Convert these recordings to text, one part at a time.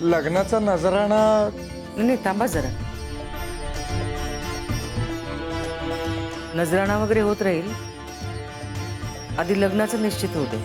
लग्नाचा नजराणा नाही थांबा जरा. नजराणा वगैरे होत राहील, आधी लग्नाचं निश्चित होऊ दे.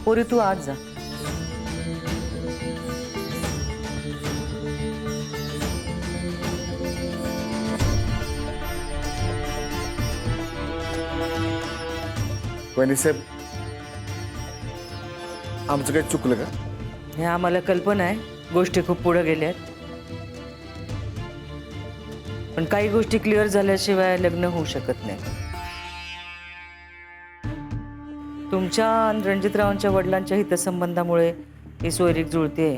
पोरी तू आज जा. वहिनी साहेब, आमचं काही चुकलं का? हे आम्हाला कल्पना आहे, गोष्टी खूप पुढे गेल्यात, पण काही गोष्टी क्लिअर झाल्याशिवाय लग्न होऊ शकत नाही. तुमच्या आणि रणजितरावांच्या वडिलांच्या हितसंबंधामुळे ही सोयरीक जुळते.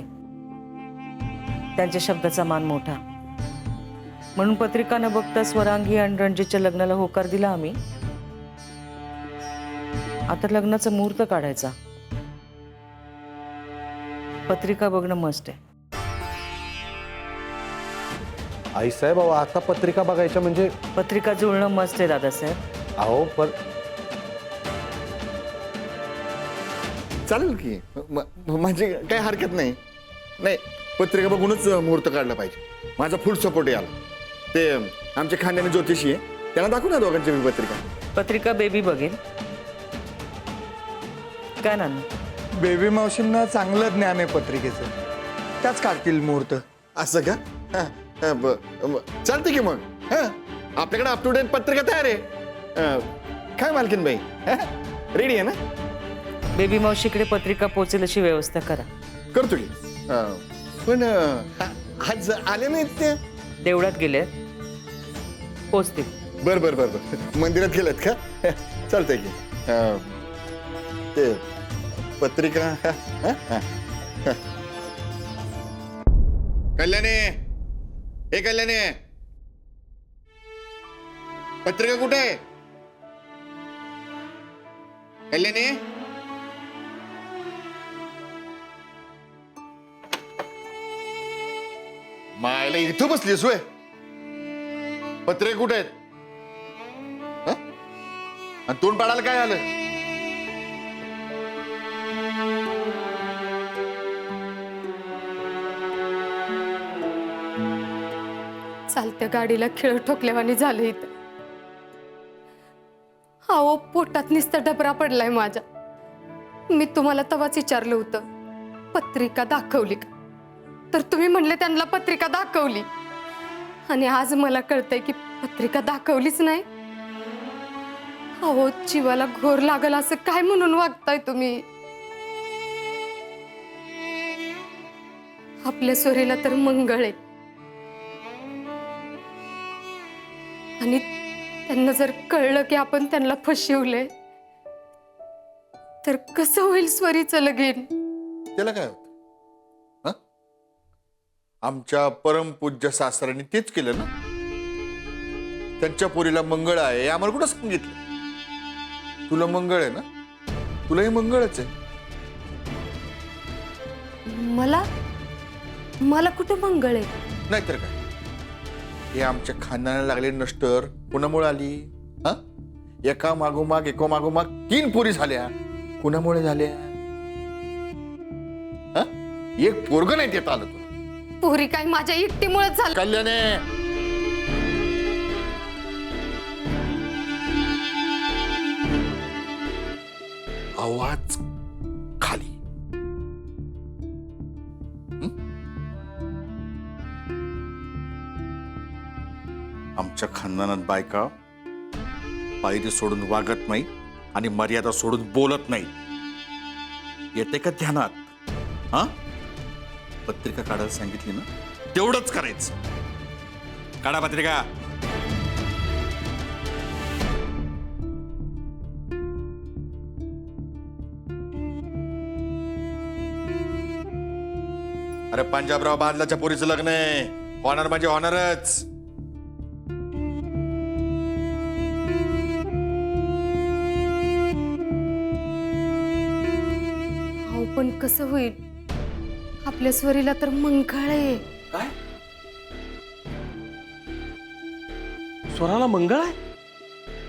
त्यांच्या शब्दाचा मान मोठा, म्हणून पत्रिका न बघता स्वरांगी आणि रणजितच्या लग्नाला होकार दिला आम्ही. आता लग्नाचा मुहूर्त काढायचा. पत्रिका बघणं मस्ट आहे. आई साहेब, अहो आता पत्रिका बघायच्या म्हणजे? पत्रिका जुळणं मस्ट आहे दादासाहेब. अहो पण चालेल की, म्हणजे काही हरकत नाही. नाही, पत्रिका बघूनच मुहूर्त काढला पाहिजे. माझा फुल सपोर्ट आहे याला. ते आमच्या खांद्याने ज्योतिषी आहे, त्यांना दाखवू ना दोघांची मी पत्रिका. पत्रिका बेबी बघेल काय ना. बेबी मावशींना चांगलं ज्ञान आहे पत्रिकेचं, त्याच काढतील मुहूर्त. असं का? चालते की मग. आपल्याकडे अप टू डेट पत्रिका तयार आहे. काय मालकीन बाई, रेडी आहे ना? बेबी मावशीकडे पत्रिका पोहोचेल अशी व्यवस्था करा. करतो की. पण आज आले नाहीत ते? देवळात गेले, पोचतील. बर बर बर बर, मंदिरात गेलेत का? चालतंय की. ते पत्रिका कल्याणी, हे कल्याणी, पत्रिका कुठे आहे? कल्याणी, मायला इथं बसलीस होय? पत्रिका कुठे आहेत? आणि तोंड पाडायला काय आलं? चालत्या गाडीला खिळ ठोकल्यावानी झालं इथं. अहो पोटात नुसता डबरा पडलाय माझ्या. मी तुम्हाला तवाच विचारलं होतं पत्रिका दाखवली का, तर तुम्ही म्हणले त्यांना पत्रिका दाखवली. आणि आज मला कळतंय की पत्रिका दाखवलीच नाही. अहो जीवाला घोर लागल असं काय म्हणून वागताय तुम्ही? आपल्या सोरीला तर मंगळ आहे, आणि त्यांना जर कळलं की आपण त्यांना फसवलंय तर कसं होईल स्वरीचं लगीन? त्याला काय होत? आमच्या परमपूज्य सासऱ्यांनी तेच केलं ना. त्यांच्या पोरीला मंगळ आहे आम्हाला कुठं सांगितलं? तुला मंगळ आहे ना, तुलाही मंगळच आहे. मला मला कुठं मंगळ आहे? नाहीतर काय, हे आमच्या खानदानाला लागले नष्टर कुणामुळे आली? एका मागोमाग एका 3 पोरी झाल्या. कुणामुळे झाल्या? एक पोरग नाही देता आलं तुला. पोरी काय माझ्या एकटीमुळेच झालं? कल्याणे, आवाज खाली. आमच्या खानदानात बायका पायरी सोडून वागत नाही आणि मर्यादा सोडून बोलत नाही. येते का ध्यानात? पत्रिका काढायला सांगितली ना, तेवढंच करायचं. काढा पत्रिका. अरे पंजाबराव बादलाच्या पोरीचं लग्न आहे. ऑनर म्हणजे ऑनरच. पण कसं होईल? आपल्या स्वरीला तर मंगळ आहे. काय? स्वराला मंगळ आहे?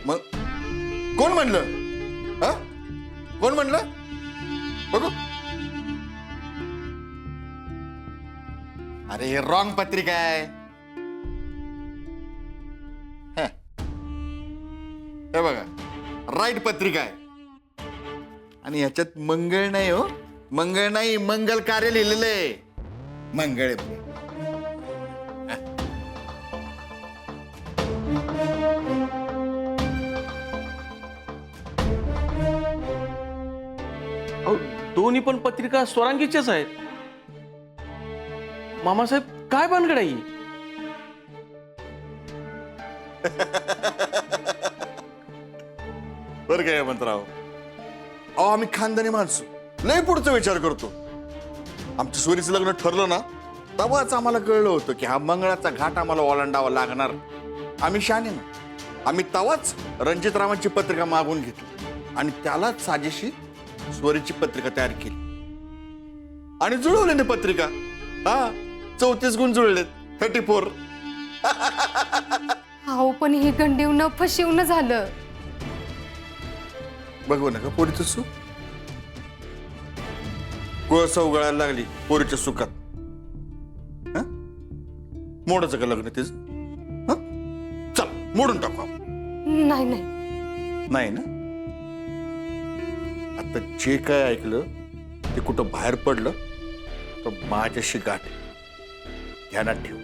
मग कोण म्हणलं? हा? कोण म्हणलं? बघू. अरे हे रॉंग पत्रिका आहे. हे. हे बघा, राईट पत्रिका आहे. आणि ह्याच्यात मंगळ नाही हो, मंगळ नाही, मंगल कार्य लिहिलेलं आहे. मंगळ आहे. अहो, दोन्ही पण पत्रिका स्वरांगीच्याच आहेत. मामासाहेब काय भानगड आहे ही? बरं काय हेमंतराव, अहो आम्ही खानदानी माणसं लय पुढचा विचार करतो. आमच्या सोरीचं लग्न ठरलं ना, तेव्हाच आम्हाला कळलं होतं की हा मंगळाचा घाट आम्हाला ओलांडावा लागणार. आम्ही शहाणे ना, आम्ही तेव्हाच रणजितरावांची पत्रिका मागून घेतली आणि त्यालाच साजेशी स्वरीची पत्रिका तयार केली आणि जुळवली ना पत्रिका. हा, 34 गुण जुळलेत, 34. अहो पण ही गंडीवनं फशिवणं झालं. बघू नका पोरीचं सुख, कोळसा उगळायला लागली पोरीच्या सुखात. मोडाचं का लग्न तेच? चल मोडून टाकू आपण. नाही नाही, नाही ना, आता जे काय ऐकलं ते कुठं बाहेर पडलं तर माझ्याशी गाठ ध्यानात ठेव.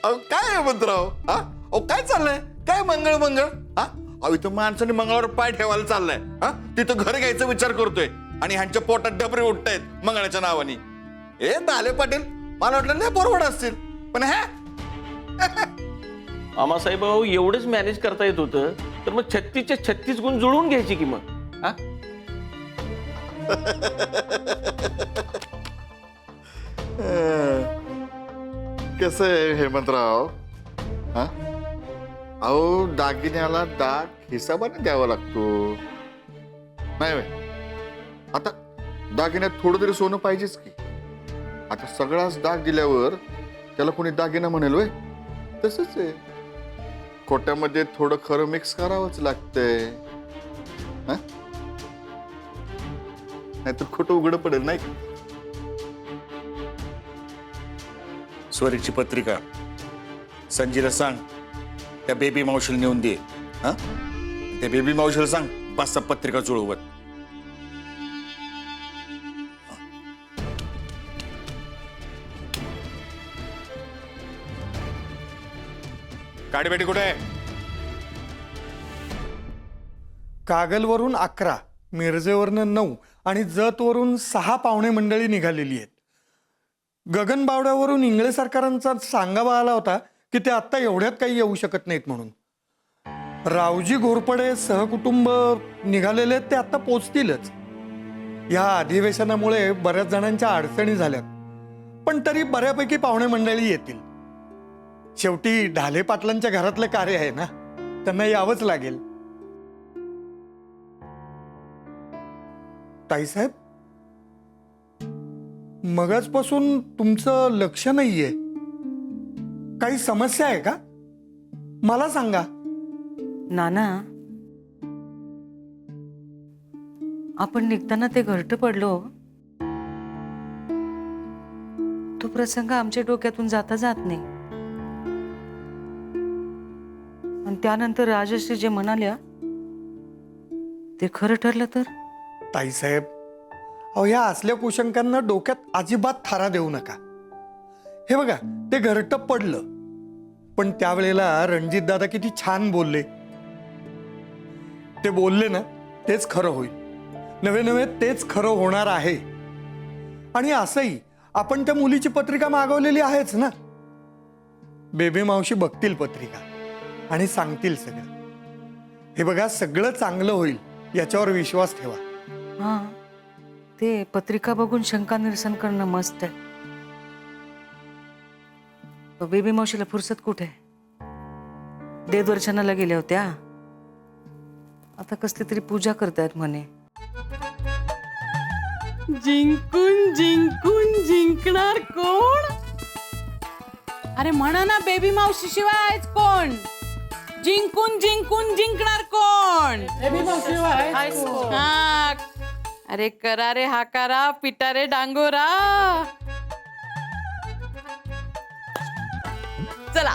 अहो काय हेमंतराव, हा? अहो काय चाललंय? काय मंगळ मंगळ? हा, अहो इथं माणसाने मंगळावर पाय ठेवायला चाललाय. हा, तिथं घर घ्यायचा विचार करतोय आणि ह्यांच्या पोटात डबरे उठतायत मंगळाच्या नावाने. ए दाले पाटील, मला वाटलं नाही परवड असतील, पण हे मामासाहेब अहो एवढंच मॅनेज करता येत होतं तर मग 36चे 36 गुण जुळवून घ्यायची की मग. हा, कसं आहे हेमंतराव, हा? अहो दागिन्याला दाग हिसाबाने द्यावा लागतो. नाही बाय, आता दागिन्यात थोडं तरी सोनं पाहिजेच की. आता सगळाच दाग दिल्यावर त्याला कोणी दागिना म्हणेल वय? तसंच आहे, खोट्यामध्ये थोडं खरं मिक्स करावंच लागतंय. नाहीतर खोटं उघडं पडेल नाही का? स्वरीची पत्रिका संजीला सांग, त्या बेबी मावशीला नेऊन दे. हा, त्या बेबी मावशीला सांग 5-6 पत्रिका जुळवत. काडीबेटी कुठे आहे? कागलवरून 11, मिरजेवरनं 9 आणि जतवरून 6 पाहुणे मंडळी निघालेली आहेत. गगनबावड्यावरून इंगळे सरकारांचा सांगावा आला होता की ते आत्ता एवढ्यात काही येऊ शकत नाहीत म्हणून. रावजी घोरपडे सहकुटुंब निघालेले ते आत्ता पोचतीलच. या अधिवेशनामुळे बऱ्याच जणांच्या अडचणी झाल्यात, पण तरी बऱ्यापैकी पाहुणे मंडळी येतील. शेवटी ढाले पाटलांच्या घरातलं कार्य आहे ना, त्यांना यावंच लागेल. ताईसाहेब, मगाचपासून तुमचं लक्ष नाहीये. काही समस्या आहे का? मला सांगा. नाना, आपण निघताना ते घरटं पडलो, तो प्रसंग आमच्या डोक्यातून जाता जात नाही. आणि त्यानंतर राजश्री जे म्हणाल्या ते खरं ठरलं तर? ताईसाहेब, अहो या असल्या कुशंकांना डोक्यात अजिबात थारा देऊ नका. हे बघा, ते घरटं पडलं, पण त्यावेळेला रणजित दादा किती छान बोलले. ते बोलले ना, तेच खरं होईल. नवे नवे तेच खरं होणार आहे. आणि असंही आपण त्या मुलीची पत्रिका मागवलेली आहेच ना. बेबी मावशी बघतील पत्रिका आणि सांगतील सगळं. हे बघा, सगळं चांगलं होईल याच्यावर विश्वास ठेवा. हा, ते पत्रिका बघून शंका निरसन करणं मस्त आहे. बेबी मावशीला फुरसत कुठे? देवदर्शनाला गेल्या होत्या, आता कसली तरी पूजा करतायत म्हणे. जिंकून जिंकून जिंकणार कोण? अरे म्हणा ना, बेबी मावशी शिवाय आहेच कोण? जिंकून जिंकून जिंकणार कोण? बेबी मावशी शिवाय आहेच कोण? हा, अरे करा रे हाकारा, पिटा रे डांगोरा. चला,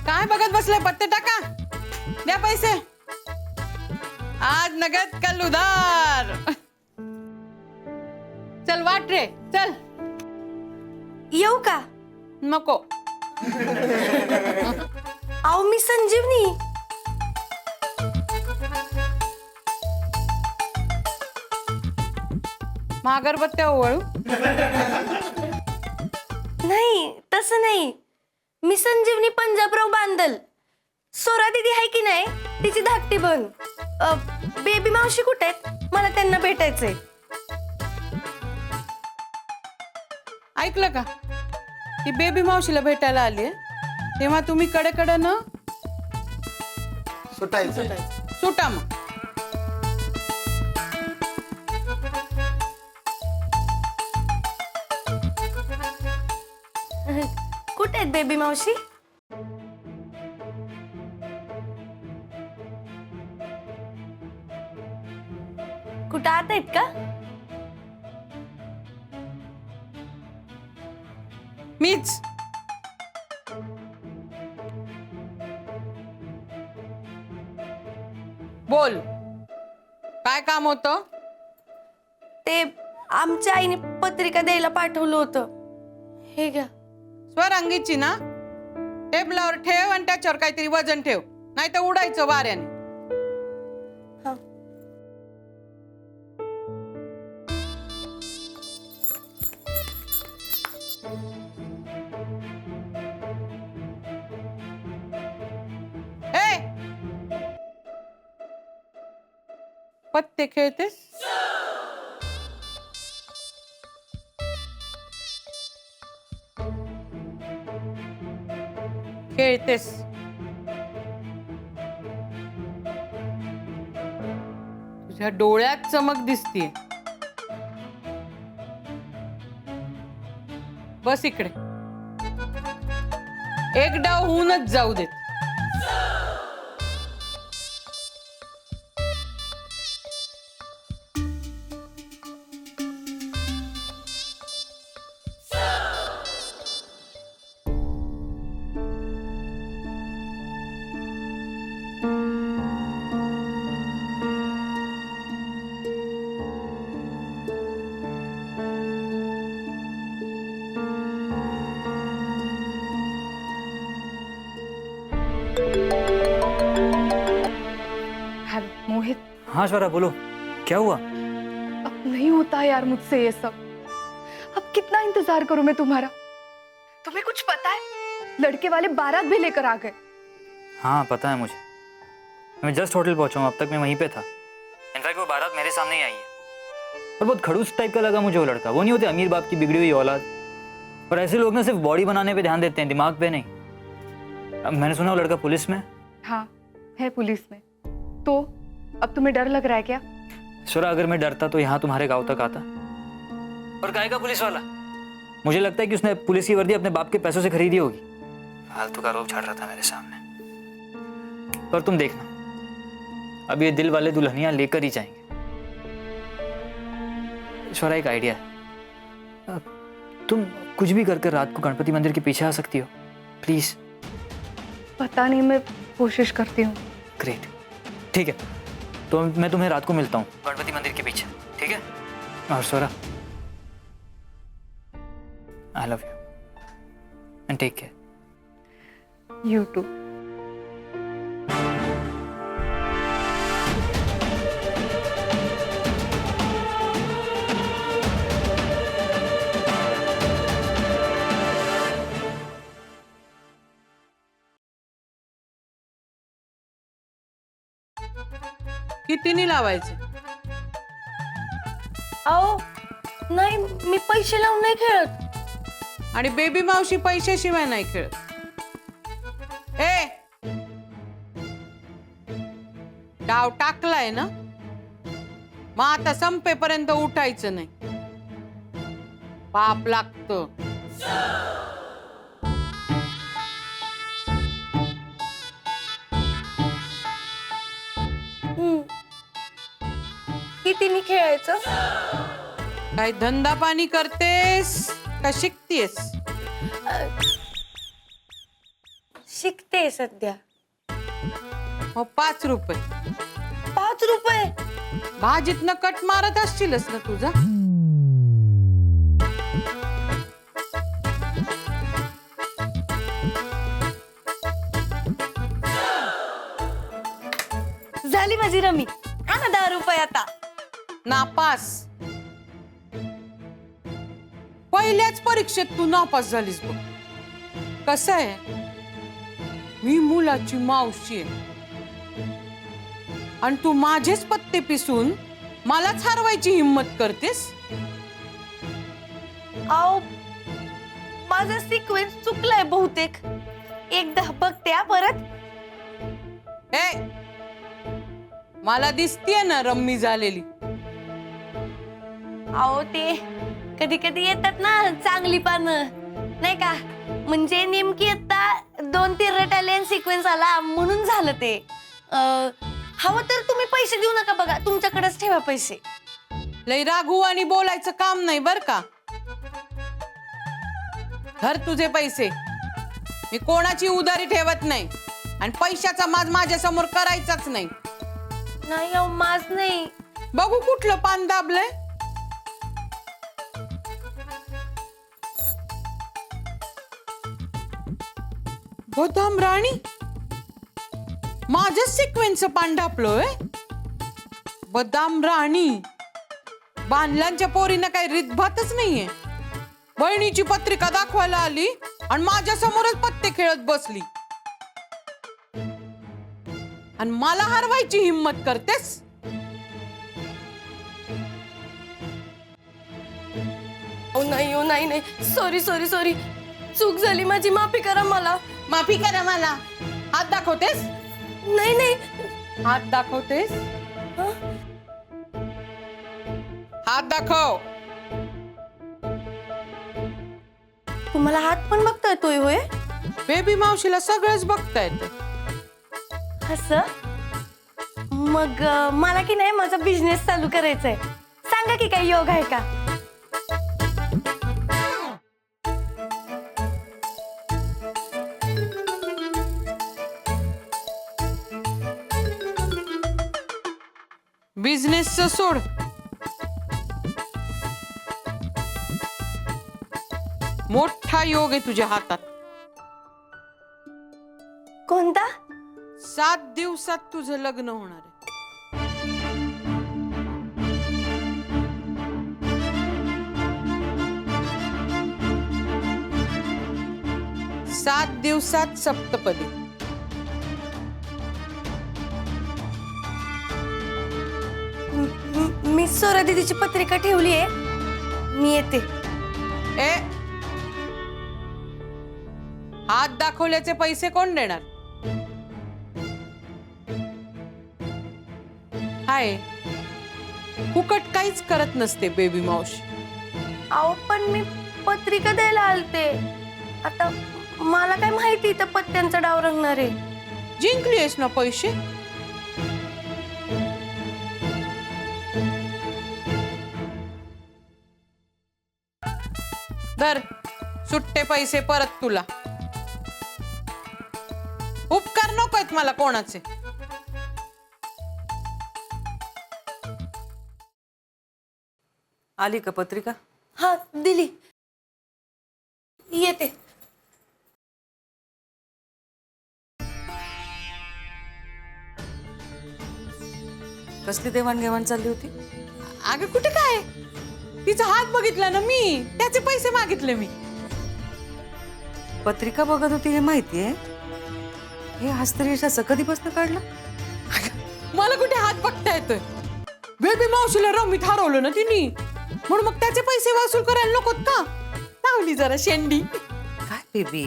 काय बघत बसले? पत्ते टाका, द्या पैसे. आज नगद कल उधार. चल वाट रे, चल. येऊ का? नको. अहो मी संजीवनी. महागरबत्त्या ओवळू. नाही तसं नाही, मी संजीवनी पंजाबराव बांदल. सोरा दीदी आहे की नाही, तिची धाकटी बन. बेबी मावशी कुठे आहेत? मला त्यांना भेटायचंय. ऐकलं का? ती बेबी मावशीला भेटायला आली तेव्हा तुम्ही कडे न सुटा मग. कुठे आहेत बेबी मावशी? कुठं आत आहेत का? मीच. बोल, काय काम होतं? ते आमच्या आईने पत्रिका द्यायला पाठवलं होतं. हे घ्या. स्वरांगीची ना? टेबलावर ठेव आणि त्याच्यावर काहीतरी वजन ठेव, नाही तर उडायचं वाऱ्याने. हा. पत्ते खेळतेस? खेळतेस? तुझ्या डोळ्यात चमक दिसतीये. बस इकडे. एक डाव होऊनच जाऊ देत. मोहित, हाँ स्वरा बोलो, क्या हुआ? अब नहीं होता यार मुझसे ये सब. अब कितना इंतजार करूं मैं तुम्हारा? तुम्हें कुछ पता है? लड़के वाले बारात भी लेकर आ गए. हाँ पता है मुझे. मैं जस्ट होटल पहुंचा हूँ, अब तक मैं वहीं पे था. इनफैक्ट वो बारात मेरे सामने ही आई है. और बहुत खड़ूस टाइप का लगा मुझे वो लड़का. वो नहीं होते अमीर बाप की बिगड़ी हुई औलाद. और ऐसे लोग ना सिर्फ बॉडी बनाने पे ध्यान देते हैं, दिमाग पे नहीं. अब मैंने सुना वो लड़का पुलिस में. हाँ है पुलिस में. तो अब तुम्हें डर लग रहा है क्या? स्वरा अगर मैं डरता तो यहाँ तुम्हारे गांव तक आता. और काहे का पुलिस वाला? मुझे लगता है कि उसने पुलिस की वर्दी अपने बाप के पैसों से खरीदी होगी. फालतू का रोब झाड़ रहा था मेरे सामने. पर तुम देखना, अब ये दिल वाले दुल्हनियां लेकर ही जाएंगे. स्वरा एक आइडिया है. तुम कुछ भी कर रात को गणपति मंदिर के पीछे आ सकती हो प्लीज. पता नहीं, मैं कोशिश करती हूँ. ग्रेट, ठीक है. तो मैं तुम्हें रात को मिलता हूँ गणपति मंदिर के पीछे, ठीक है? और Swara, I love you and take care. You too. कितीनी लावायचे? अहो नाही, मी पैसे लावून नाही खेळत. आणि बेबी मावशी पैशाशिवाय नाही खेळत. ए, डाव टाकलाय ना, मग आता संपेपर्यंत उठायचं नाही. पाप लागतं. पाणी खेळायचं? काय धंदा पाणी करतेस का शिकतेस? शिकते सध्या. हो 5 रुपये. 5 रुपये? भाजीतनं कट मारत असशीलच ना तुझा. झाली माझी रमी. हा ना 10 रुपये आता. नापास. पहिल्याच परीक्षेत तू नापास झालीस बघ. कसं आहे, मी मुलाची मावशी आहे आणि तू माझेच पत्ते पिसून मलाच हरवायची हिम्मत करतेस. आओ, माझा सिक्वेन्स चुकलाय बहुतेक. एकदा बघते हा परत. ए, मला दिसतीये ना रम्मी झालेली. आओ, ते कधी कधी येतात ना चांगली पानं, नाही का? म्हणजे नेमकी आता 2-3 रटालियन सिक्वेन्स आला म्हणून झालं ते. हवं तर तुम्ही पैसे देऊ नका बघा, तुमच्याकडेच ठेवा पैसे. लय रागू आणि बोलायचं काम नाही बर का. धर तुझे पैसे. मी कोणाची उधारी ठेवत नाही आणि पैशाचा माज माझ्या समोर करायचाच नाही. नाही अहो, माझ नाही. बघू कुठलं पान दाबलंय. बदाम राणी, माझ्याच सिक्वेन्स पान ढापलोय. बदाम राणी, बांधलांच्या पोरीनं काही रीतभातच नाहीये. बहिणीची पत्रिका दाखवायला आली आणि माझ्या समोरच पत्ते खेळत बसली आणि मला हरवायची हिम्मत करतेस. नाही हो, नाही नाही. Sorry sorry sorry. चूक झाली माझी. माफी करा मला. माफी करा मला. हात दाखवतेस? नाही नाही. हात दाखवतेस? हं? हात दाखव. तुम्हाला हात पण बघता येतोय होय? बेबी मावशीला सगळंच बघता येतं. असं? मग मला की नाही माझा बिझनेस चालू करायचा आहे. सांगा की काही योग आहे का? बिझनेसचं सोड. मोठा योग आहे तुझ्या हातात. कोणता? 7 दिवसात तुझं लग्न होणार आहे. सात दिवसात सप्तपदी. मी सोरा दीदीची पत्रिका ठेवली आहे. मी येते. ए, हात दाखवल्याचे पैसे कोण देणार? हाय, फुकट काहीच करत नसते बेबी मावशी. अहो, पण मी पत्रिका द्यायला आलते. आता मला काय माहिती तर पत्त्यांचा डाव रंगणार आहे. जिंकलीस ना पैसे. धर, सुट्टे पैसे परत तुला. उपकार नको आहेत मला कोणाचे. आली का पत्रिका? हा, दिली. येते. कसली देवाणघेवाण चालली होती? अगं कुठे काय, तिचा हात बघितला ना मी, त्याचे पैसे मागितले मी. पत्रिका बघत होती हे माहितीये. हे हस्तरेष असं कधीपासून काढलं? मला कुठे हात बघता येतोय. बेबी मावशीला रमीत हरवलं ना तिने, म्हणून मग त्याचे पैसे वसूल करायला नकोत का? लावली जरा शेंडी. काय बेबी,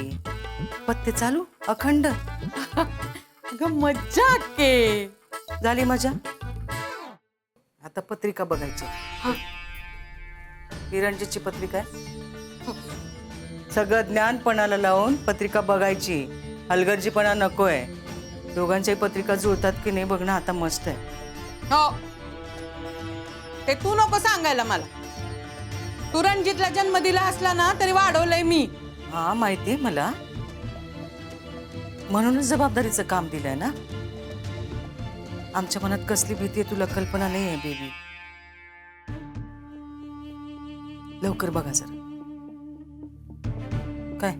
पत्ते चालू अखंड? अगं मज्जा के. झाली मजा. आता पत्रिका बघायची. ही रणजितची पत्रिका आहे. सगळं ज्ञान पणाला लावून पत्रिका बघायची. हलगर्जीपणा नकोय. दोघांच्याही पत्रिका जुळतात की नाही बघणं आता मस्त आहे. हो, ते तू नको सांगायला मला. तू रणजितला जन्म दिला असला ना तरी वाढवलंय मी. हा माहितीये मला, म्हणूनच जबाबदारीचं काम दिलंय ना. आमच्या मनात कसली भीती आहे तुला कल्पना नाही आहे बेबी. लवकर बघा जरा. काय